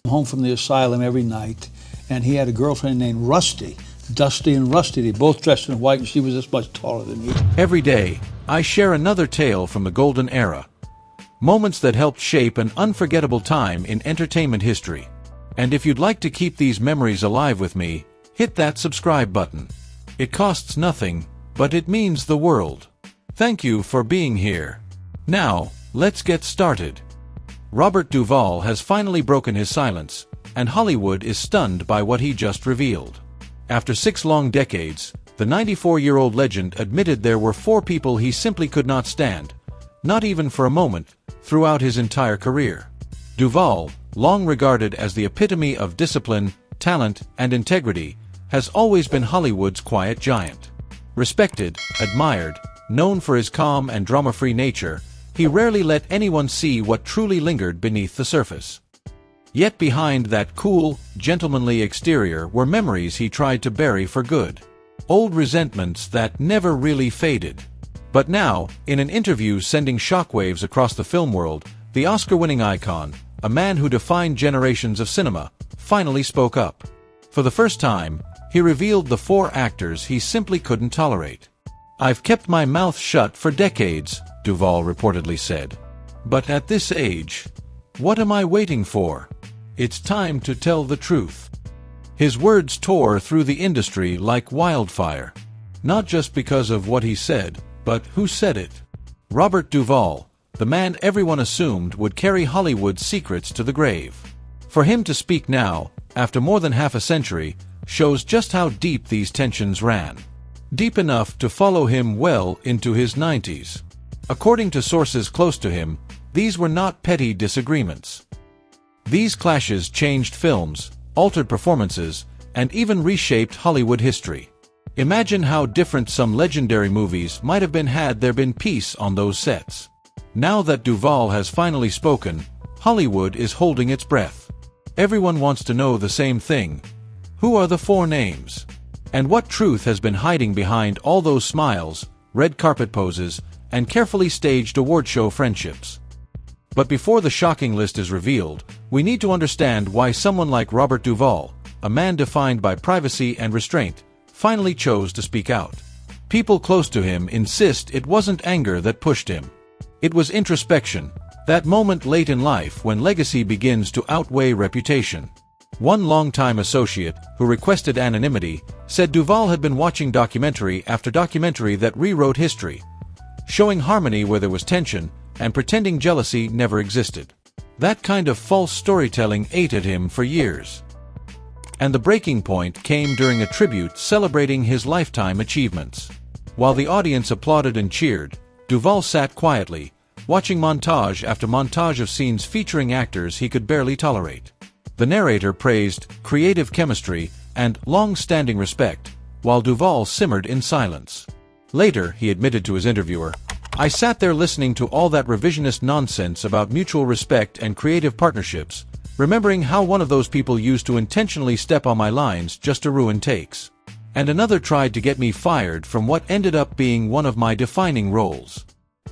home from the asylum every night, and he had a girlfriend named Rusty. Dusty and Rusty, they both dressed in white, and she was this much taller than me. Every day, I share another tale from the golden era. Moments that helped shape an unforgettable time in entertainment history. And if you'd like to keep these memories alive with me, hit that subscribe button. It costs nothing, but it means the world. Thank you for being here. Now, let's get started. Robert Duvall has finally broken his silence, and Hollywood is stunned by what he just revealed. After 6 long decades, the 94-year-old legend admitted there were 4 people he simply could not stand, not even for a moment, throughout his entire career. Duvall, long regarded as the epitome of discipline, talent, and integrity, has always been Hollywood's quiet giant. Respected, admired, known for his calm and drama-free nature, he rarely let anyone see what truly lingered beneath the surface. Yet behind that cool, gentlemanly exterior were memories he tried to bury for good. Old resentments that never really faded. But now, in an interview sending shockwaves across the film world, the Oscar-winning icon, a man who defined generations of cinema, finally spoke up. For the first time, he revealed the 4 actors he simply couldn't tolerate. "I've kept my mouth shut for decades," Duvall reportedly said. "But at this age, what am I waiting for? It's time to tell the truth." His words tore through the industry like wildfire. Not just because of what he said, but who said it. Robert Duvall, the man everyone assumed would carry Hollywood's secrets to the grave. For him to speak now, after more than half a century, shows just how deep these tensions ran. Deep enough to follow him well into his 90s. According to sources close to him, these were not petty disagreements. These clashes changed films, altered performances, and even reshaped Hollywood history. Imagine how different some legendary movies might have been had there been peace on those sets. Now that Duvall has finally spoken, Hollywood is holding its breath. Everyone wants to know the same thing. Who are the 4 names? And what truth has been hiding behind all those smiles, red carpet poses, and carefully staged award show friendships? But before the shocking list is revealed, we need to understand why someone like Robert Duvall, a man defined by privacy and restraint, finally chose to speak out. People close to him insist it wasn't anger that pushed him. It was introspection, that moment late in life when legacy begins to outweigh reputation. One longtime associate, who requested anonymity, said Duvall had been watching documentary after documentary that rewrote history, showing harmony where there was tension, and pretending jealousy never existed. That kind of false storytelling ate at him for years. And the breaking point came during a tribute celebrating his lifetime achievements. While the audience applauded and cheered, Duvall sat quietly, watching montage after montage of scenes featuring actors he could barely tolerate. The narrator praised creative chemistry and long-standing respect, while Duvall simmered in silence. Later, he admitted to his interviewer, "I sat there listening to all that revisionist nonsense about mutual respect and creative partnerships, remembering how one of those people used to intentionally step on my lines just to ruin takes. And another tried to get me fired from what ended up being one of my defining roles.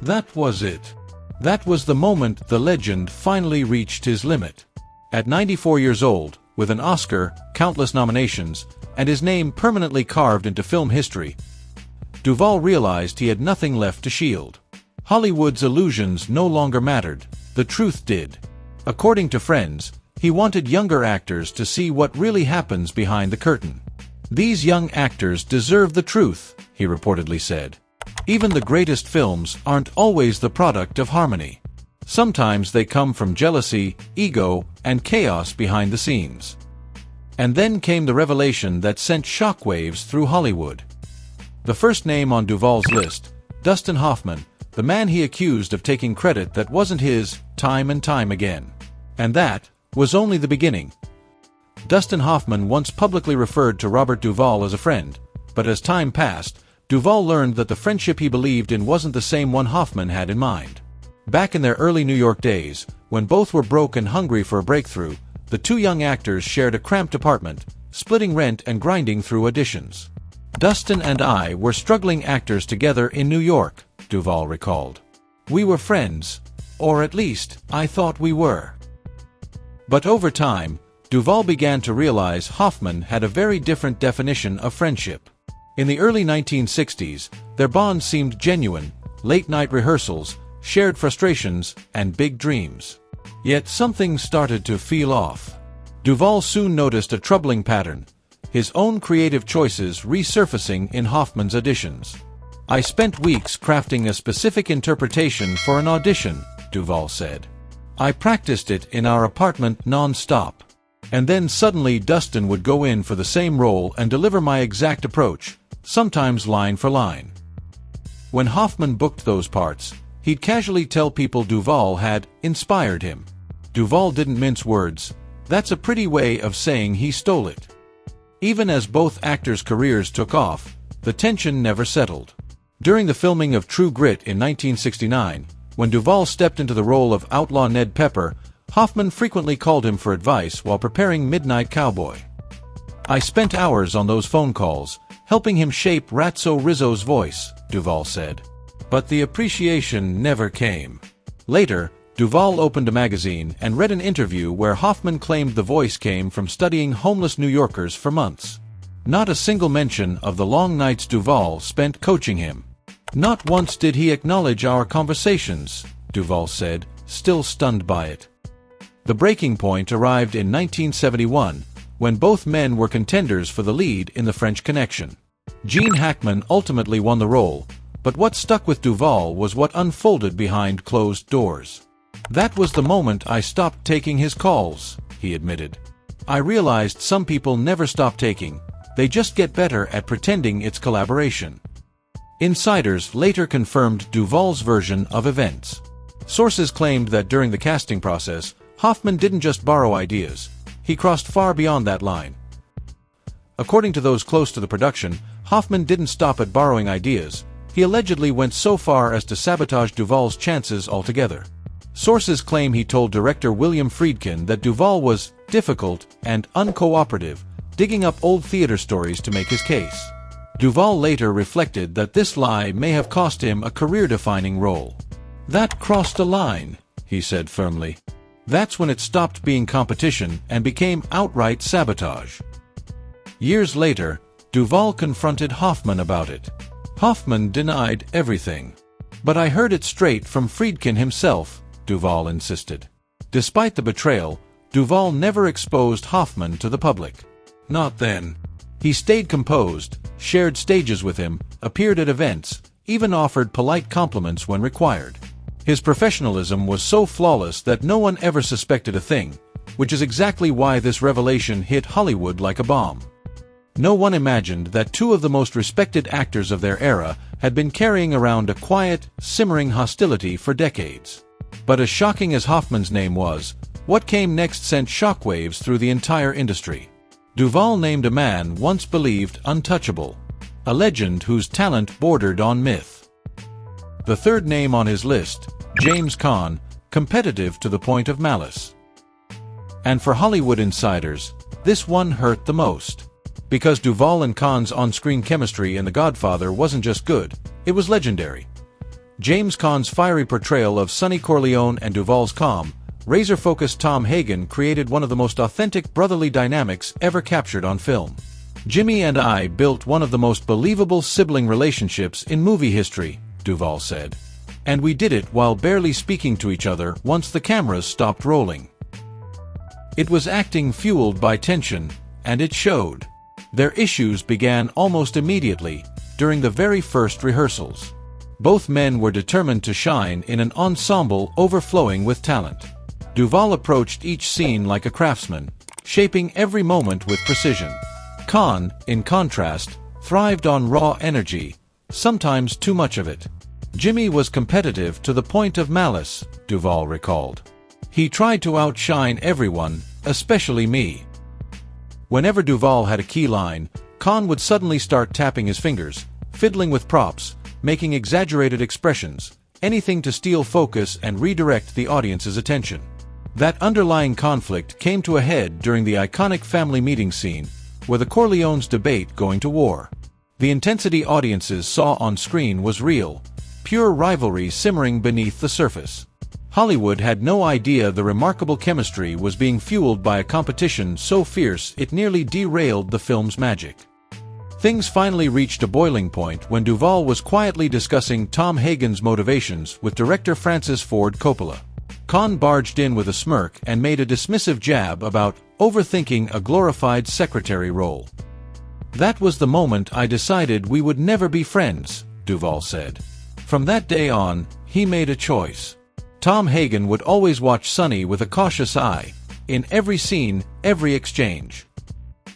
That was it. That was the moment the legend finally reached his limit." At 94 years old, with an Oscar, countless nominations, and his name permanently carved into film history, Duvall realized he had nothing left to shield. Hollywood's illusions no longer mattered, the truth did. According to friends, he wanted younger actors to see what really happens behind the curtain. "These young actors deserve the truth," he reportedly said. "Even the greatest films aren't always the product of harmony. Sometimes they come from jealousy, ego, and chaos behind the scenes." And then came the revelation that sent shockwaves through Hollywood. The first name on Duvall's list, Dustin Hoffman, the man he accused of taking credit that wasn't his, time and time again. And that was only the beginning. Dustin Hoffman once publicly referred to Robert Duvall as a friend, but as time passed, Duvall learned that the friendship he believed in wasn't the same one Hoffman had in mind. Back in their early New York days, when both were broke and hungry for a breakthrough, the 2 young actors shared a cramped apartment, splitting rent and grinding through auditions. "Dustin and I were struggling actors together in New York," Duvall recalled. "We were friends, or at least, I thought we were. But over time, Duvall began to realize Hoffman had a very different definition of friendship. In the early 1960s, their bond seemed genuine: late-night rehearsals, shared frustrations, and big dreams. Yet something started to feel off. Duvall soon noticed a troubling pattern: his own creative choices resurfacing in Hoffman's auditions. "I spent weeks crafting a specific interpretation for an audition," Duvall said. "I practiced it in our apartment non-stop. And then suddenly Dustin would go in for the same role and deliver my exact approach, sometimes line for line." When Hoffman booked those parts, he'd casually tell people Duvall had inspired him. Duvall didn't mince words. That's a pretty way of saying he stole it. Even as both actors' careers took off, the tension never settled. During the filming of True Grit in 1969, when Duvall stepped into the role of outlaw Ned Pepper, Hoffman frequently called him for advice while preparing Midnight Cowboy. "I spent hours on those phone calls, helping him shape Ratso Rizzo's voice," Duvall said. But the appreciation never came. Later, Duvall opened a magazine and read an interview where Hoffman claimed the voice came from studying homeless New Yorkers for months. Not a single mention of the long nights Duvall spent coaching him. "Not once did he acknowledge our conversations," Duvall said, still stunned by it. The breaking point arrived in 1971, when both men were contenders for the lead in The French Connection. Gene Hackman ultimately won the role, but what stuck with Duvall was what unfolded behind closed doors. "That was the moment I stopped taking his calls," he admitted. "I realized some people never stop taking, they just get better at pretending it's collaboration." Insiders later confirmed Duvall's version of events. Sources claimed that during the casting process, Hoffman didn't just borrow ideas, he crossed far beyond that line. According to those close to the production, Hoffman didn't stop at borrowing ideas, he allegedly went so far as to sabotage Duvall's chances altogether. Sources claim he told director William Friedkin that Duvall was difficult and uncooperative, digging up old theater stories to make his case. Duvall later reflected that this lie may have cost him a career-defining role. "That crossed a line," he said firmly. "That's when it stopped being competition and became outright sabotage." Years later, Duvall confronted Hoffman about it. Hoffman denied everything. "But I heard it straight from Friedkin himself," Duvall insisted. Despite the betrayal, Duvall never exposed Hoffman to the public. Not then. He stayed composed, shared stages with him, appeared at events, even offered polite compliments when required. His professionalism was so flawless that no one ever suspected a thing, which is exactly why this revelation hit Hollywood like a bomb. No one imagined that two of the most respected actors of their era had been carrying around a quiet, simmering hostility for decades. But as shocking as Hoffman's name was, what came next sent shockwaves through the entire industry. Duvall named a man once believed untouchable, a legend whose talent bordered on myth. The third name on his list, James Caan, competitive to the point of malice. And for Hollywood insiders, this one hurt the most. Because Duvall and Caan's on-screen chemistry in The Godfather wasn't just good, it was legendary. James Caan's fiery portrayal of Sonny Corleone and Duvall's calm, razor-focused Tom Hagen created one of the most authentic brotherly dynamics ever captured on film. "Jimmy and I built one of the most believable sibling relationships in movie history," Duvall said. "And we did it while barely speaking to each other once the cameras stopped rolling." It was acting fueled by tension, and it showed. Their issues began almost immediately, during the very first rehearsals. Both men were determined to shine in an ensemble overflowing with talent. Duvall approached each scene like a craftsman, shaping every moment with precision. Caan, in contrast, thrived on raw energy, sometimes too much of it. "Jimmy was competitive to the point of malice," Duvall recalled. "He tried to outshine everyone, especially me." Whenever Duvall had a key line, Caan would suddenly start tapping his fingers, fiddling with props, making exaggerated expressions, anything to steal focus and redirect the audience's attention. That underlying conflict came to a head during the iconic family meeting scene, where the Corleones debate going to war. The intensity audiences saw on screen was real, pure rivalry simmering beneath the surface. Hollywood had no idea the remarkable chemistry was being fueled by a competition so fierce it nearly derailed the film's magic. Things finally reached a boiling point when Duvall was quietly discussing Tom Hagen's motivations with director Francis Ford Coppola. Kahn barged in with a smirk and made a dismissive jab about overthinking a glorified secretary role. "That was the moment I decided we would never be friends," Duvall said. From that day on, he made a choice. Tom Hagen would always watch Sonny with a cautious eye, in every scene, every exchange.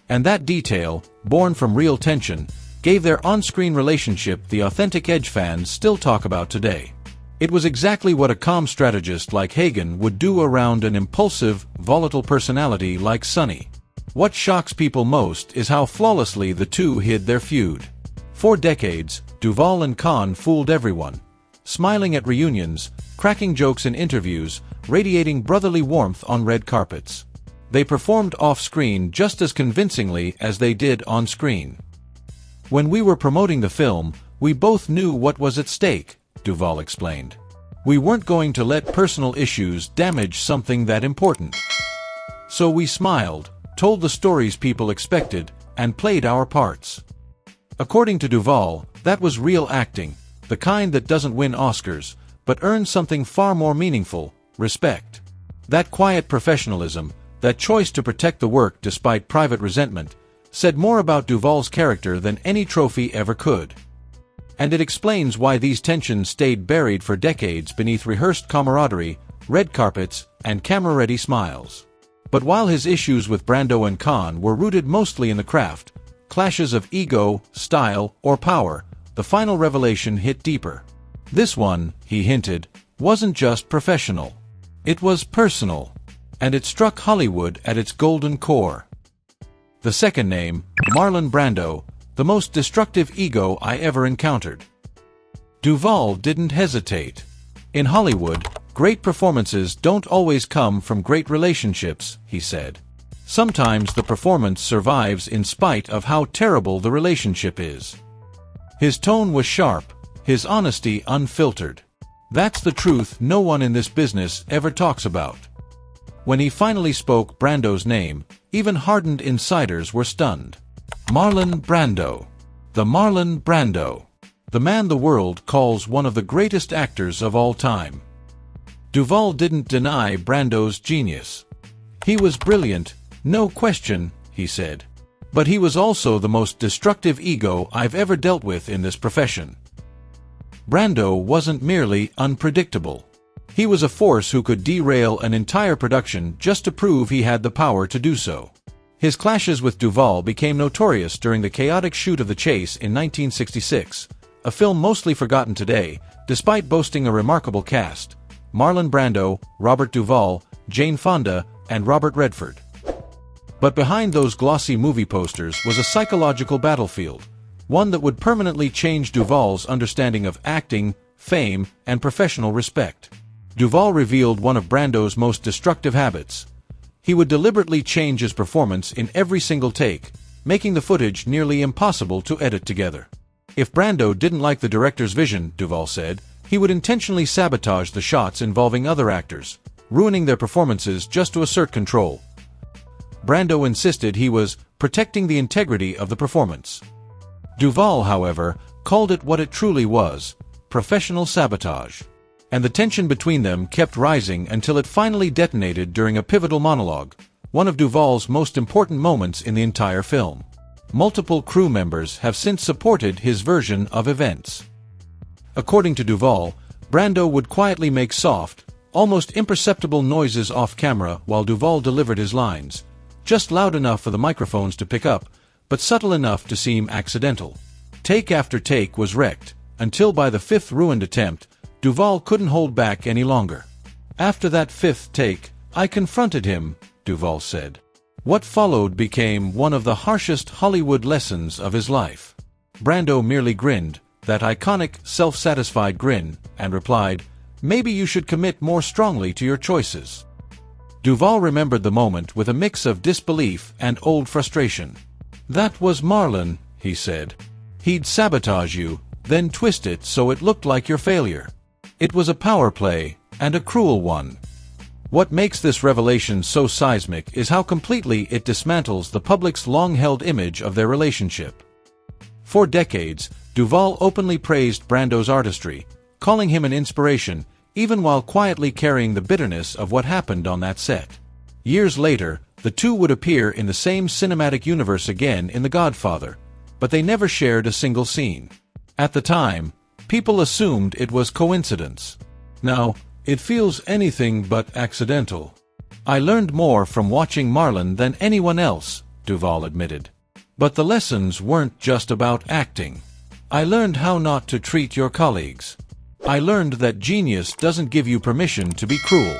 And that detail, born from real tension, gave their on-screen relationship the authentic edge fans still talk about today. It was exactly what a calm strategist like Hagen would do around an impulsive, volatile personality like Sonny. What shocks people most is how flawlessly the two hid their feud. For decades, Duvall and Kahn fooled everyone, smiling at reunions, cracking jokes in interviews, radiating brotherly warmth on red carpets. They performed off-screen just as convincingly as they did on-screen. "When we were promoting the film, we both knew what was at stake," Duvall explained. "We weren't going to let personal issues damage something that important. So we smiled, told the stories people expected, and played our parts." According to Duvall, that was real acting, the kind that doesn't win Oscars, but earns something far more meaningful: respect. That quiet professionalism, that choice to protect the work despite private resentment, said more about Duvall's character than any trophy ever could. And it explains why these tensions stayed buried for decades beneath rehearsed camaraderie, red carpets, and camera-ready smiles. But while his issues with Brando and Kahn were rooted mostly in the craft, clashes of ego, style, or power, the final revelation hit deeper. This one, he hinted, wasn't just professional. It was personal. And it struck Hollywood at its golden core. The second name, Marlon Brando, the most destructive ego I ever encountered. Duvall didn't hesitate. In Hollywood, great performances don't always come from great relationships, he said. Sometimes the performance survives in spite of how terrible the relationship is. His tone was sharp, his honesty unfiltered. That's the truth no one in this business ever talks about. When he finally spoke Brando's name, even hardened insiders were stunned. Marlon Brando. The Marlon Brando. The man the world calls one of the greatest actors of all time. Duvall didn't deny Brando's genius. He was brilliant, no question, he said. But he was also the most destructive ego I've ever dealt with in this profession. Brando wasn't merely unpredictable. He was a force who could derail an entire production just to prove he had the power to do so. His clashes with Duvall became notorious during the chaotic shoot of The Chase in 1966, a film mostly forgotten today, despite boasting a remarkable cast: Marlon Brando, Robert Duvall, Jane Fonda, and Robert Redford. But behind those glossy movie posters was a psychological battlefield, one that would permanently change Duvall's understanding of acting, fame, and professional respect. Duvall revealed one of Brando's most destructive habits. He would deliberately change his performance in every single take, making the footage nearly impossible to edit together. If Brando didn't like the director's vision, Duvall said, he would intentionally sabotage the shots involving other actors, ruining their performances just to assert control. Brando insisted he was protecting the integrity of the performance. Duvall, however, called it what it truly was: professional sabotage. And the tension between them kept rising until it finally detonated during a pivotal monologue, one of Duvall's most important moments in the entire film. Multiple crew members have since supported his version of events. According to Duvall, Brando would quietly make soft, almost imperceptible noises off-camera while Duvall delivered his lines, just loud enough for the microphones to pick up, but subtle enough to seem accidental. Take after take was wrecked, until by the fifth ruined attempt, Duvall couldn't hold back any longer. "After that fifth take, I confronted him," Duvall said. What followed became one of the harshest Hollywood lessons of his life. Brando merely grinned, that iconic, self-satisfied grin, and replied, "Maybe you should commit more strongly to your choices." Duvall remembered the moment with a mix of disbelief and old frustration. "That was Marlon," he said. "He'd sabotage you, then twist it so it looked like your failure. It was a power play, and a cruel one. What makes this revelation so seismic is how completely it dismantles the public's long-held image of their relationship. For decades, Duvall openly praised Brando's artistry, calling him an inspiration, even while quietly carrying the bitterness of what happened on that set. Years later, the two would appear in the same cinematic universe again in The Godfather, but they never shared a single scene. At the time, people assumed it was coincidence. Now, it feels anything but accidental. I learned more from watching Marlon than anyone else, Duvall admitted. But the lessons weren't just about acting. I learned how not to treat your colleagues. I learned that genius doesn't give you permission to be cruel.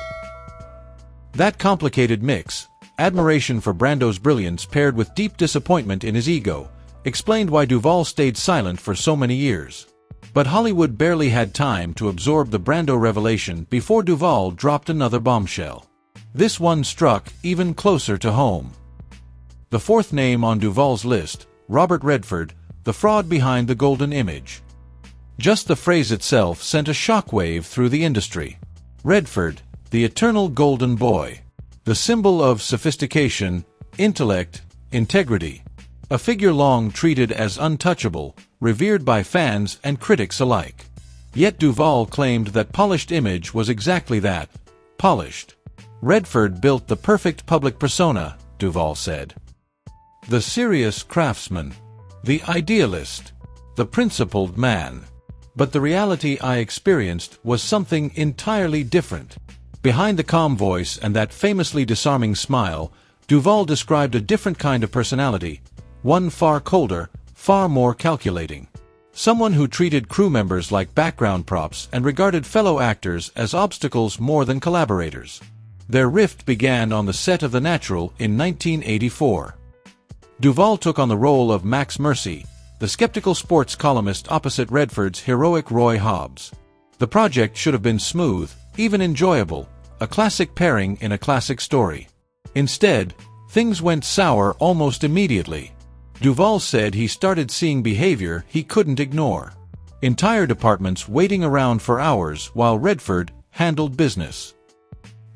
That complicated mix, admiration for Brando's brilliance paired with deep disappointment in his ego, explained why Duvall stayed silent for so many years. But Hollywood barely had time to absorb the Brando revelation before Duvall dropped another bombshell. This one struck even closer to home. The fourth name on Duvall's list, Robert Redford, the fraud behind the golden image. Just the phrase itself sent a shockwave through the industry. Redford, the eternal golden boy. The symbol of sophistication, intellect, integrity. A figure long treated as untouchable, revered by fans and critics alike. Yet Duvall claimed that polished image was exactly that, polished. Redford built the perfect public persona, Duvall said. The serious craftsman. The idealist. The principled man. But the reality I experienced was something entirely different. Behind the calm voice and that famously disarming smile, Duvall described a different kind of personality, one far colder, far more calculating. Someone who treated crew members like background props and regarded fellow actors as obstacles more than collaborators. Their rift began on the set of The Natural in 1984. Duvall took on the role of Max Mercy, the skeptical sports columnist opposite Redford's heroic Roy Hobbs. The project should have been smooth, even enjoyable, a classic pairing in a classic story. Instead, things went sour almost immediately. Duvall said he started seeing behavior he couldn't ignore. Entire departments waiting around for hours while Redford handled business.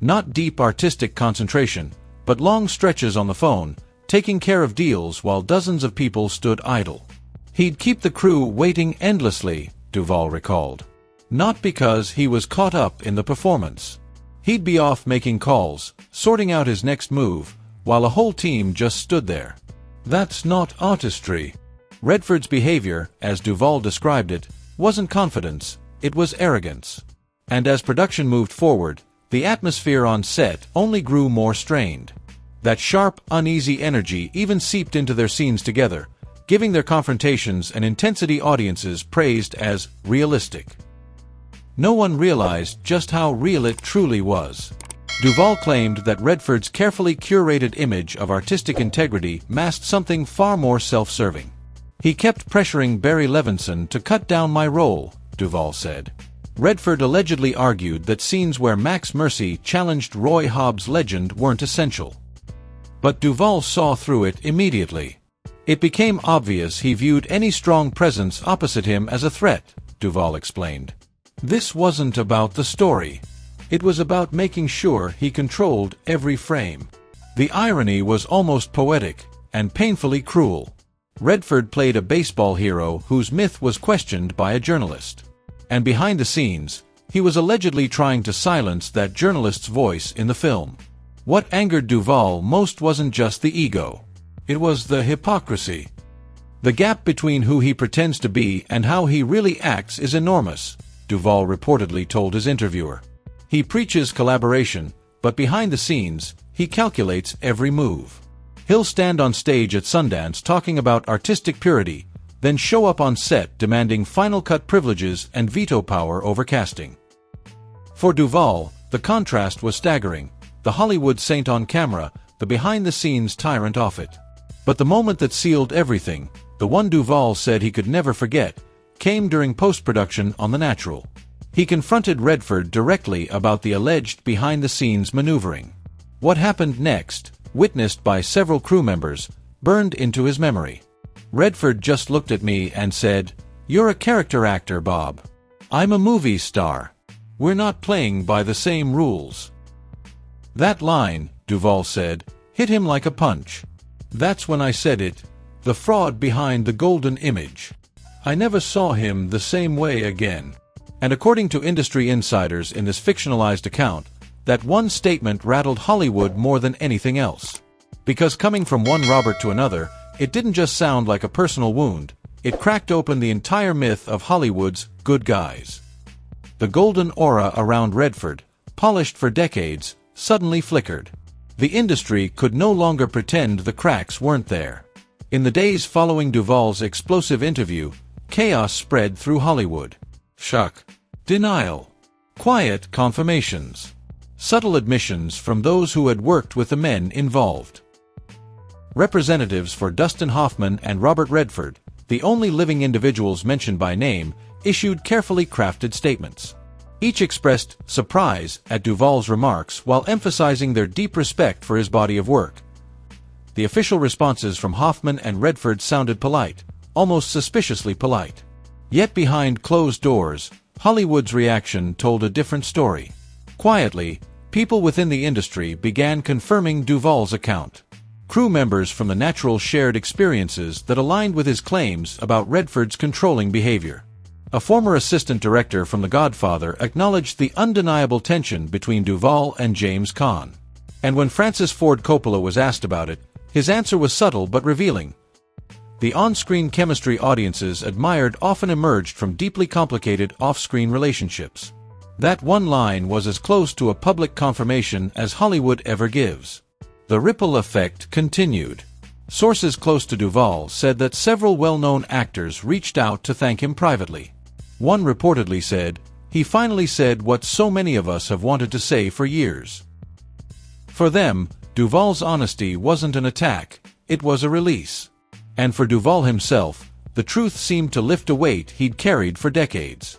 Not deep artistic concentration, but long stretches on the phone, taking care of deals while dozens of people stood idle. He'd keep the crew waiting endlessly, Duvall recalled. Not because he was caught up in the performance. He'd be off making calls, sorting out his next move, while a whole team just stood there. That's not artistry. Redford's behavior, as Duvall described it, wasn't confidence, it was arrogance. And as production moved forward, the atmosphere on set only grew more strained. That sharp, uneasy energy even seeped into their scenes together, giving their confrontations an intensity audiences praised as realistic. No one realized just how real it truly was. Duvall claimed that Redford's carefully curated image of artistic integrity masked something far more self-serving. He kept pressuring Barry Levinson to cut down my role, Duvall said. Redford allegedly argued that scenes where Max Mercy challenged Roy Hobbs' legend weren't essential. But Duvall saw through it immediately. It became obvious he viewed any strong presence opposite him as a threat, Duvall explained. This wasn't about the story. It was about making sure he controlled every frame. The irony was almost poetic, and painfully cruel. Redford played a baseball hero whose myth was questioned by a journalist. And behind the scenes, he was allegedly trying to silence that journalist's voice in the film. What angered Duvall most wasn't just the ego. It was the hypocrisy. The gap between who he pretends to be and how he really acts is enormous, Duvall reportedly told his interviewer. He preaches collaboration, but behind the scenes, he calculates every move. He'll stand on stage at Sundance talking about artistic purity, then show up on set demanding final cut privileges and veto power over casting. For Duvall, the contrast was staggering, the Hollywood saint on camera, the behind-the-scenes tyrant off it. But the moment that sealed everything, the one Duvall said he could never forget, came during post-production on The Natural. He confronted Redford directly about the alleged behind-the-scenes maneuvering. What happened next, witnessed by several crew members, burned into his memory. Redford just looked at me and said, "You're a character actor, Bob. I'm a movie star. "We're not playing by the same rules." That line, Duvall said, hit him like a punch. "That's when I said it, the fraud behind the golden image. I never saw him the same way again." And according to industry insiders in this fictionalized account, that one statement rattled Hollywood more than anything else. Because coming from one Robert to another, it didn't just sound like a personal wound, it cracked open the entire myth of Hollywood's good guys. The golden aura around Redford, polished for decades, suddenly flickered. The industry could no longer pretend the cracks weren't there. In the days following Duvall's explosive interview, chaos spread through Hollywood. Shock, denial, quiet confirmations, subtle admissions from those who had worked with the men involved. Representatives for Dustin Hoffman and Robert Redford, the only living individuals mentioned by name, issued carefully crafted statements. Each expressed surprise at Duvall's remarks while emphasizing their deep respect for his body of work. The official responses from Hoffman and Redford sounded polite, almost suspiciously polite. Yet behind closed doors, Hollywood's reaction told a different story. Quietly, people within the industry began confirming Duvall's account. Crew members from the Natural shared experiences that aligned with his claims about Redford's controlling behavior. A former assistant director from The Godfather acknowledged the undeniable tension between Duvall and James Caan. And when Francis Ford Coppola was asked about it, his answer was subtle but revealing. The on-screen chemistry audiences admired often emerged from deeply complicated off-screen relationships. That one line was as close to a public confirmation as Hollywood ever gives. The ripple effect continued. Sources close to Duvall said that several well-known actors reached out to thank him privately. One reportedly said, "He finally said what so many of us have wanted to say for years." For them, Duvall's honesty wasn't an attack, it was a release. And for Duvall himself, the truth seemed to lift a weight he'd carried for decades.